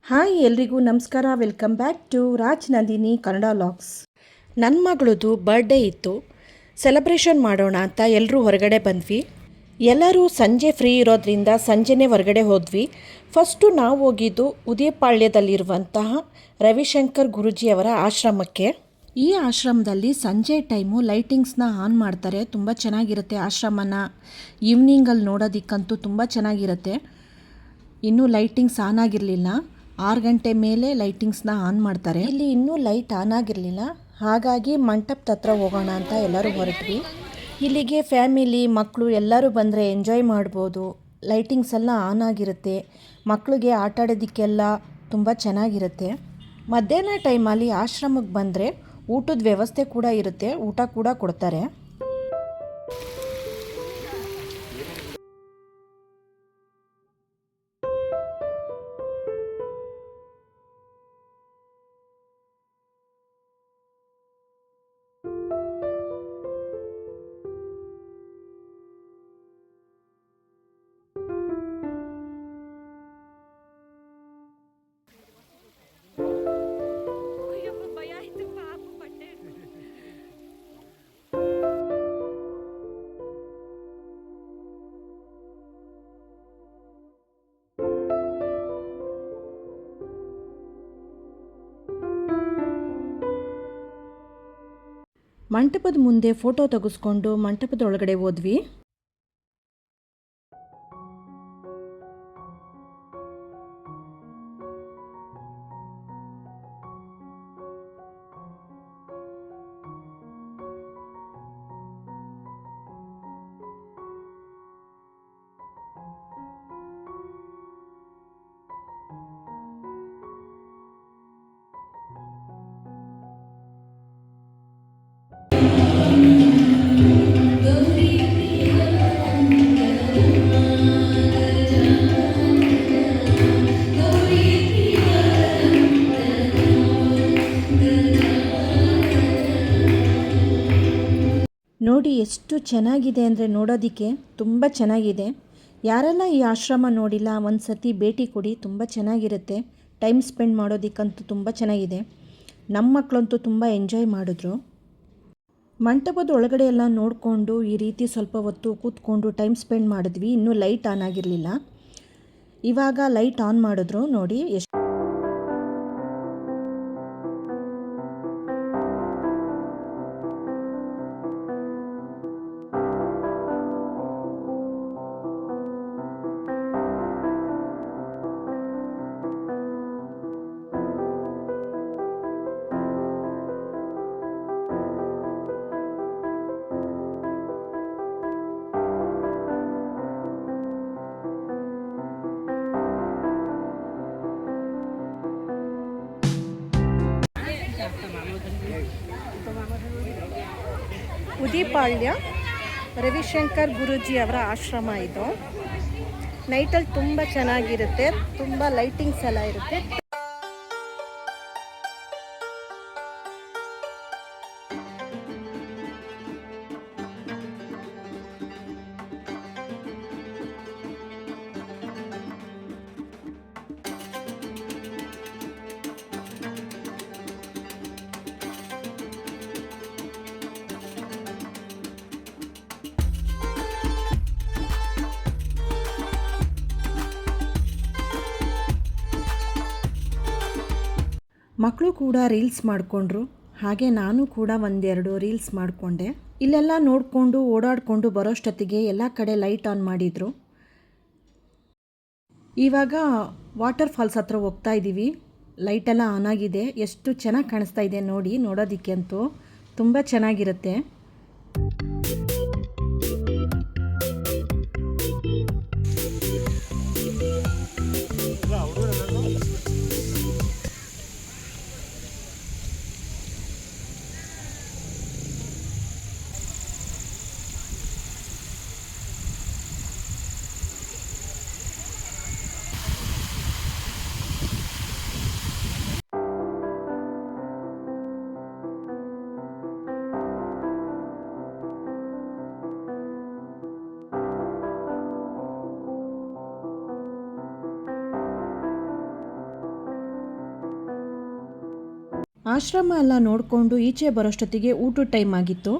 Hi ಎಲ್ರಿಗೂ ನಮಸ್ಕಾರ. Welcome back to Raj Nandini Kannada vlogs. ನನ್ನ ಮಗಳದು ಬರ್ಡೇ ಇತ್ತು, ಸೆಲೆಬ್ರೇಷನ್ ಮಾಡೋಣ ಅಂತ ಎಲ್ಲರೂ ಹೊರಗಡೆ ಬಂದ್ವಿ. ಎಲ್ಲರೂ ಸಂಜೆ ಫ್ರೀ ಇರೋದ್ರಿಂದ ಸಂಜೆನೇ ಹೊರಗಡೆ ಹೋದ್ವಿ. ಫಸ್ಟು ನಾವು ಹೋಗಿದ್ದು ಉದಯಪಾಳ್ಯದಲ್ಲಿರುವಂತಹ ರವಿಶಂಕರ್ ಗುರೂಜಿಯವರ ಆಶ್ರಮಕ್ಕೆ. ಈ ಆಶ್ರಮದಲ್ಲಿ ಸಂಜೆ ಟೈಮು ಲೈಟಿಂಗ್ಸ್ನ ಆನ್ ಮಾಡ್ತಾರೆ. ತುಂಬ ಚೆನ್ನಾಗಿರುತ್ತೆ ಆಶ್ರಮನ ಈವ್ನಿಂಗಲ್ಲಿ ನೋಡೋದಕ್ಕಂತೂ ತುಂಬ ಚೆನ್ನಾಗಿರುತ್ತೆ. ಇನ್ನೂ ಲೈಟಿಂಗ್ಸ್ ಆನ್ ಆಗಿರಲಿಲ್ಲ, 6 ಗಂಟೆ ಮೇಲೆ ಲೈಟಿಂಗ್ಸ್ನ ಆನ್ ಮಾಡ್ತಾರೆ. ಇಲ್ಲಿ ಇನ್ನೂ ಲೈಟ್ ಆನ್ ಆಗಿರಲಿಲ್ಲ, ಹಾಗಾಗಿ ಮಂಟಪದ ಹತ್ರ ಹೋಗೋಣ ಅಂತ ಎಲ್ಲರೂ ಹೊರಟ್ವಿ. ಇಲ್ಲಿಗೆ ಫ್ಯಾಮಿಲಿ ಮಕ್ಕಳು ಎಲ್ಲರೂ ಬಂದರೆ ಎಂಜಾಯ್ ಮಾಡ್ಬೋದು. ಲೈಟಿಂಗ್ಸ್ ಎಲ್ಲ ಆನ್ ಆಗಿರುತ್ತೆ, ಮಕ್ಕಳಿಗೆ ಆಟ ಆಡೋದಕ್ಕೆಲ್ಲ ತುಂಬ ಚೆನ್ನಾಗಿರುತ್ತೆ. ಮಧ್ಯಾಹ್ನ ಟೈಮಲ್ಲಿ ಆಶ್ರಮಕ್ಕೆ ಬಂದರೆ ಊಟದ ವ್ಯವಸ್ಥೆ ಕೂಡ ಇರುತ್ತೆ, ಊಟ ಕೂಡ ಕೊಡ್ತಾರೆ. ಮಂಟಪದ ಮುಂದೆ ಫೋಟೋ ತೆಗೆಸ್ಕೊಂಡು ಮಂಟಪದ ಒಳಗಡೆ ಹೋದ್ವಿ. ನೋಡಿ ಎಷ್ಟು ಚೆನ್ನಾಗಿದೆ ಅಂದರೆ ನೋಡೋದಕ್ಕೆ ತುಂಬ ಚೆನ್ನಾಗಿದೆ. ಯಾರೆಲ್ಲ ಈ ಆಶ್ರಮ ನೋಡಿಲ್ಲ ಒಂದು ಸತಿ ಭೇಟಿ ಕೊಡಿ, ತುಂಬ ಚೆನ್ನಾಗಿರುತ್ತೆ. ಟೈಮ್ ಸ್ಪೆಂಡ್ ಮಾಡೋದಕ್ಕಂತೂ ತುಂಬ ಚೆನ್ನಾಗಿದೆ. ನಮ್ಮ ಮಕ್ಕಳಂತೂ ತುಂಬ ಎಂಜಾಯ್ ಮಾಡಿದ್ರು. ಮಂಟಪದ ಒಳಗಡೆ ಎಲ್ಲ ನೋಡಿಕೊಂಡು ಈ ರೀತಿ ಸ್ವಲ್ಪ ಹೊತ್ತು ಕೂತ್ಕೊಂಡು ಟೈಮ್ ಸ್ಪೆಂಡ್ ಮಾಡಿದ್ವಿ. ಇನ್ನೂ ಲೈಟ್ ಆನ್ ಆಗಿರಲಿಲ್ಲ, ಇವಾಗ ಲೈಟ್ ಆನ್ ಮಾಡಿದ್ರು. ನೋಡಿ ಎಷ್ಟು ಉದಯಪಾಳ್ಯ ರವಿಶಂಕರ್ ಗುರೂಜಿ ಅವರ ಆಶ್ರಮ ಇದು. ನೈಟಲ್ಲಿ ತುಂಬ ಚೆನ್ನಾಗಿರುತ್ತೆ, ತುಂಬ ಲೈಟಿಂಗ್ಸ್ ಎಲ್ಲ ಇರುತ್ತೆ. ಮಕ್ಕಳು ಕೂಡ ರೀಲ್ಸ್ ಮಾಡಿಕೊಂಡ್ರು, ಹಾಗೆ ನಾನು ಕೂಡ ಒಂದೆರಡು ರೀಲ್ಸ್ ಮಾಡಿಕೊಂಡೆ. ಇಲ್ಲೆಲ್ಲ ನೋಡಿಕೊಂಡು ಓಡಾಡಿಕೊಂಡು ಬರೋಷ್ಟೊತ್ತಿಗೆ ಎಲ್ಲ ಕಡೆ ಲೈಟ್ ಆನ್ ಮಾಡಿದರು. ಇವಾಗ ವಾಟರ್ ಫಾಲ್ಸ್ ಹತ್ರ ಹೋಗ್ತಾ ಇದ್ದೀವಿ. ಲೈಟೆಲ್ಲ ಆನ್ ಆಗಿದೆ, ಎಷ್ಟು ಚೆನ್ನಾಗಿ ಕಾಣಿಸ್ತಾ ಇದೆ ನೋಡಿ. ನೋಡೋದಕ್ಕೆ ಅಂತೂ ತುಂಬ ಚೆನ್ನಾಗಿರುತ್ತೆ. ಆಶ್ರಮ ಎಲ್ಲ ನೋಡಿಕೊಂಡು ಈಚೆ ಬರೋಷ್ಟೊತ್ತಿಗೆ ಊಟದ ಟೈಮ್ ಆಗಿತ್ತು.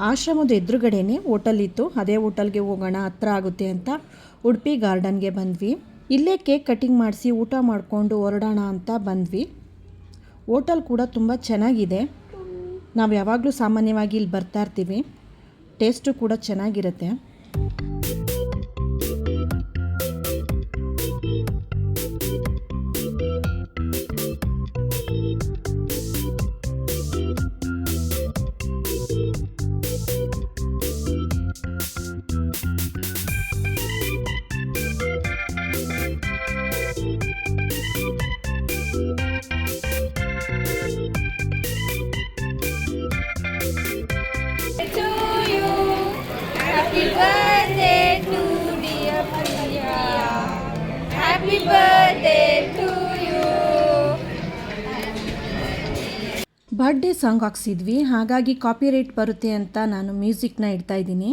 ಆಶ್ರಮದ ಎದುರುಗಡೆನೇ ಹೋಟೆಲ್ ಇತ್ತು. ಅದೇ ಹೋಟೆಲ್ಗೆ ಹೋಗೋಣ, ಹತ್ರ ಆಗುತ್ತೆ ಅಂತ ಉಡುಪಿ ಗಾರ್ಡನ್ಗೆ ಬಂದ್ವಿ. ಇಲ್ಲೇ ಕೇಕ್ ಕಟಿಂಗ್ ಮಾಡಿಸಿ ಊಟ ಮಾಡಿಕೊಂಡು ಹೊರಡೋಣ ಅಂತ ಬಂದ್ವಿ. ಹೋಟೆಲ್ ಕೂಡ ತುಂಬ ಚೆನ್ನಾಗಿದೆ. ನಾವು ಯಾವಾಗಲೂ ಸಾಮಾನ್ಯವಾಗಿ ಇಲ್ಲಿ ಬರ್ತಾ ಇರ್ತೀವಿ. ಟೇಸ್ಟು ಕೂಡ ಚೆನ್ನಾಗಿರುತ್ತೆ. Happy birthday to dear Priya. Happy birthday to you. Birthday song ಹಾಕ್ಸಿದ್ವಿ, ಹಾಗಾಗಿ ಕಾಪಿರೈಟ್ ಬರುತ್ತೆ ಅಂತ ನಾನು ಮ್ಯೂಸಿಕ್ನ ಇಡ್ತಾ ಇದ್ದೀನಿ.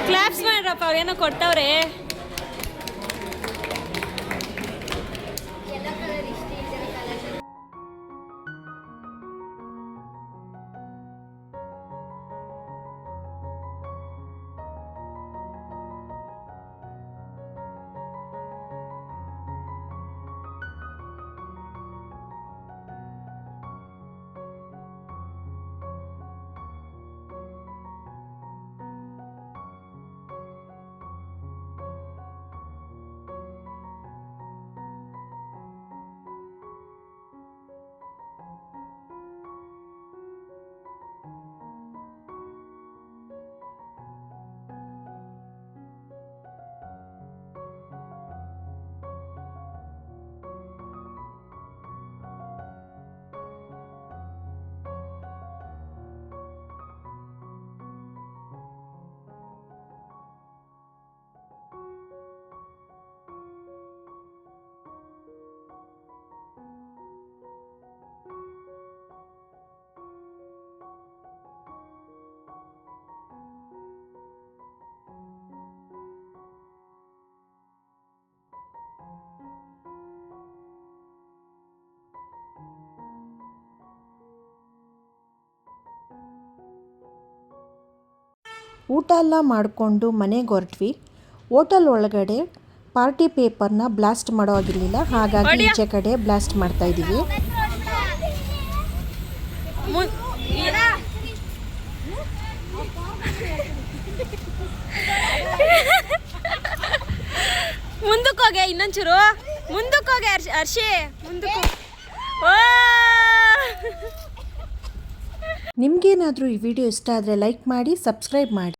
ಕ್ಲಾಪ್ಸ್ ಮಾಡ್ರಪ್ಪ, ಅವ್ರೇನೋ ಕೊಡ್ತಾವ್ರೆ. ಊಟ ಎಲ್ಲ ಮಾಡಿಕೊಂಡು ಮನೆಗೆ ಹೊರಟ್ವಿ. ಹೋಟೆಲ್ ಒಳಗಡೆ ಪಾರ್ಟಿ ಪೇಪರ್ನ ಬ್ಲಾಸ್ಟ್ ಮಾಡೋ ಆಗಿರಲಿಲ್ಲ, ಹಾಗಾಗಿ ಈಚೆ ಕಡೆ ಬ್ಲಾಸ್ಟ್ ಮಾಡ್ತಾ ಇದ್ದೀವಿ. ಮುಂದಕ್ಕೆ ಹೋಗೆ, ಇನ್ನೊಂಚೂರು ಮುಂದಕ್ಕೆ ಹೋಗೆ ಹರ್ಷಿ, ಮುಂದಕ್ಕೆ. ನಿಮಗೇನಾದರೂ ಈ ವಿಡಿಯೋ ಇಷ್ಟ ಆದರೆ ಲೈಕ್ ಮಾಡಿ, ಸಬ್ಸ್ಕ್ರೈಬ್ ಮಾಡಿ.